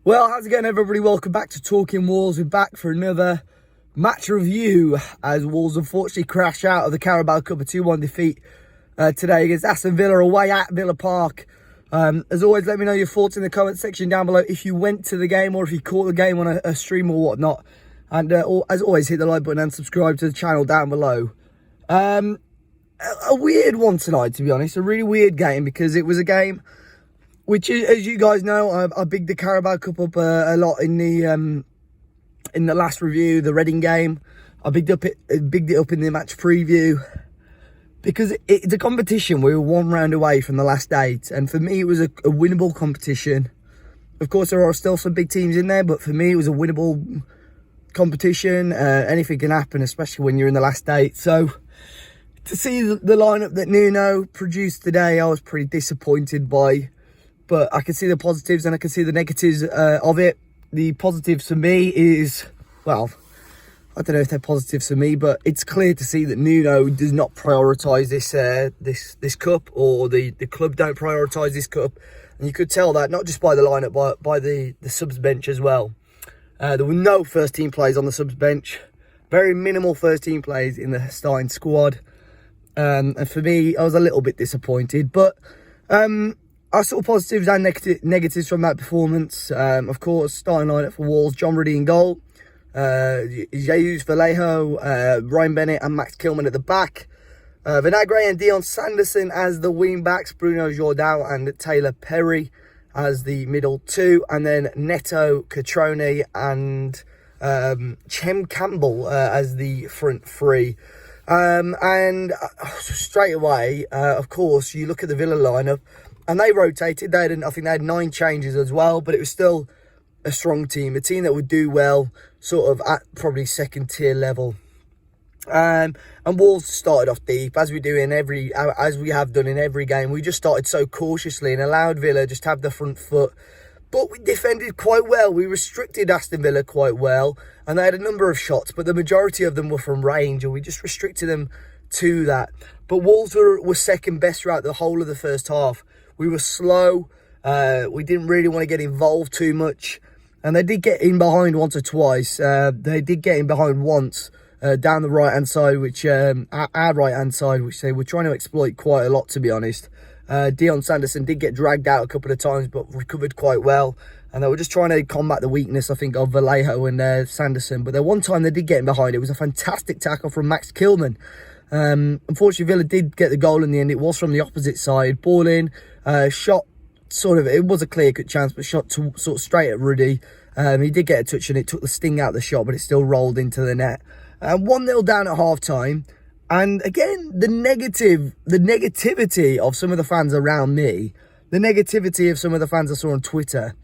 Well, how's it going, everybody? Welcome back to Talking Wolves. We're back for another match review as Wolves unfortunately crash out of the Carabao Cup, a 2-1 defeat today against Aston Villa away at Villa Park. As always, let me know your thoughts in the comment section down below if you went to the game or if you caught the game on a stream or whatnot. And as always, hit the like button and subscribe to the channel down below. A weird one tonight, to be honest. A really weird game because it was a game which, as you guys know, I bigged the Carabao Cup up a lot in the last review, the Reading game. I bigged it up in the match preview because it's a competition. We were one round away from the last 8, and for me, it was a winnable competition. Of course, there are still some big teams in there, but for me, it was a winnable competition. Anything can happen, especially when you're in the last 8. So to see the lineup that Nuno produced today, I was pretty disappointed by. But I can see the positives and I can see the negatives of it. The positives for me is, well, I don't know if they're positives for me, but it's clear to see that Nuno does not prioritise this cup, or the club don't prioritise this cup. And you could tell that not just by the lineup, but by the subs bench as well. There were no first team players on the subs bench. Very minimal first team players in the starting squad. And for me, I was a little bit disappointed. But I saw positives and negatives from that performance. Of course, starting lineup for Wolves: John Ruddy in goal, Jesus Vallejo, Ryan Bennett and Max Kilman at the back, Vinagre and Dion Sanderson as the wing backs, Bruno Jordao and Taylor Perry as the middle 2, and then Neto, Catrone and Chem Campbell as the front 3. And straight away, of course, you look at the Villa lineup, and they rotated. I think they had 9 changes as well, but it was still a strong team, a team that would do well, sort of at probably second tier level. And Wolves started off deep, as we have done in every game. We just started so cautiously and allowed Villa just to have the front foot. But we defended quite well. We restricted Aston Villa quite well, and they had a number of shots, but the majority of them were from range, and we just restricted them to that. But Wolves were second best throughout the whole of the first half. We were slow. We didn't really want to get involved too much. And they did get in behind once or twice. They did get in behind once down the right-hand side, which our right-hand side, which they were trying to exploit quite a lot, to be honest. Dion Sanderson did get dragged out a couple of times, but recovered quite well. And they were just trying to combat the weakness, I think, of Vallejo and Sanderson. But the one time they did get in behind, it was a fantastic tackle from Max Kilman. Unfortunately, Villa did get the goal in the end. It was from the opposite side. Ball in, shot sort of, it was a clear-cut chance, but shot sort of straight at Ruddy. He did get a touch and it took the sting out of the shot, but it still rolled into the net. 1-0 down at half-time. And again, the negativity of some of the fans around me, the negativity of some of the fans I saw on Twitter.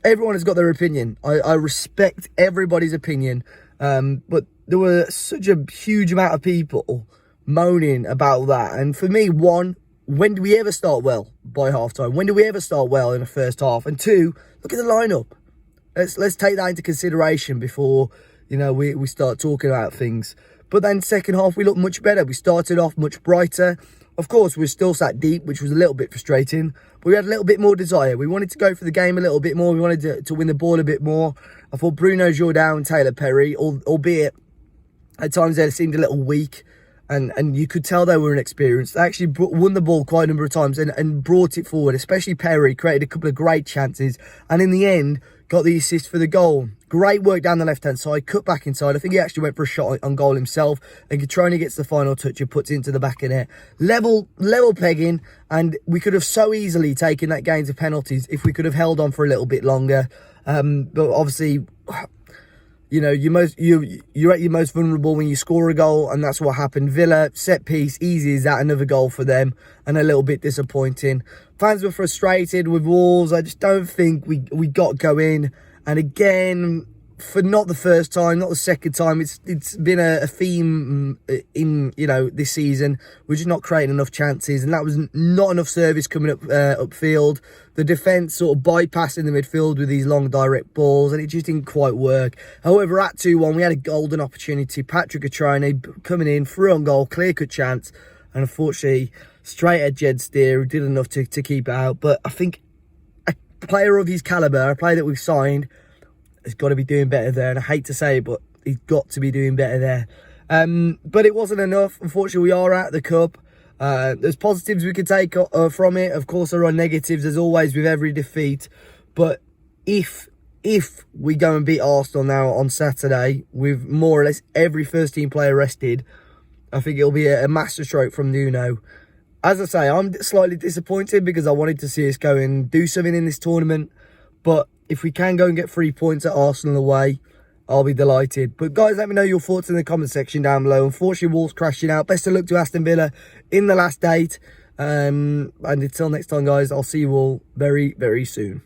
Everyone has got their opinion. I respect everybody's opinion. But there were such a huge amount of people moaning about that. And for me, 1, when do we ever start well by halftime? When do we ever start well in the first half? And 2, look at the lineup. Let's take that into consideration before, you know, we start talking about things. But then second half, we looked much better. We started off much brighter. Of course, we still sat deep, which was a little bit frustrating. But we had a little bit more desire. We wanted to go for the game a little bit more. We wanted to win the ball a bit more. I thought Bruno Jordao and Taylor Perry, albeit at times they seemed a little weak. And you could tell they were inexperienced. They actually won the ball quite a number of times and brought it forward. Especially Perry, created a couple of great chances. And in the end, got the assist for the goal. Great work down the left-hand side, cut back inside. I think he actually went for a shot on goal himself. And Catrone gets the final touch and puts it into the back of net. Level pegging. And we could have so easily taken that game to penalties if we could have held on for a little bit longer. But obviously, you know, you're at your most vulnerable when you score a goal, and that's what happened. Villa, set piece, easy as that, another goal for them, and a little bit disappointing. Fans were frustrated with Wolves. I just don't think we got going. And again, for not the first time, not the second time, it's been a theme in, you know, this season. We're just not creating enough chances, and that was not enough service coming up upfield. The defence sort of bypassing the midfield with these long direct balls, and it just didn't quite work. However, at 2-1, we had a golden opportunity. Patrick Catrone coming in, through on goal, clear-cut chance, and unfortunately, straight at Jed Steer, who did enough to keep it out. But I think player of his calibre, a player that we've signed, has got to be doing better there. And I hate to say it, but he's got to be doing better there. But it wasn't enough. Unfortunately, we are out of the cup. There's positives we could take from it. Of course, there are negatives, as always, with every defeat. But if we go and beat Arsenal now on Saturday, with more or less every first-team player rested, I think it'll be a masterstroke from Nuno. As I say, I'm slightly disappointed because I wanted to see us go and do something in this tournament. But if we can go and get 3 points at Arsenal away, I'll be delighted. But guys, let me know your thoughts in the comment section down below. Unfortunately, Wolves crashing out. Best of luck to Aston Villa in the last 8. And until next time, guys, I'll see you all very, very soon.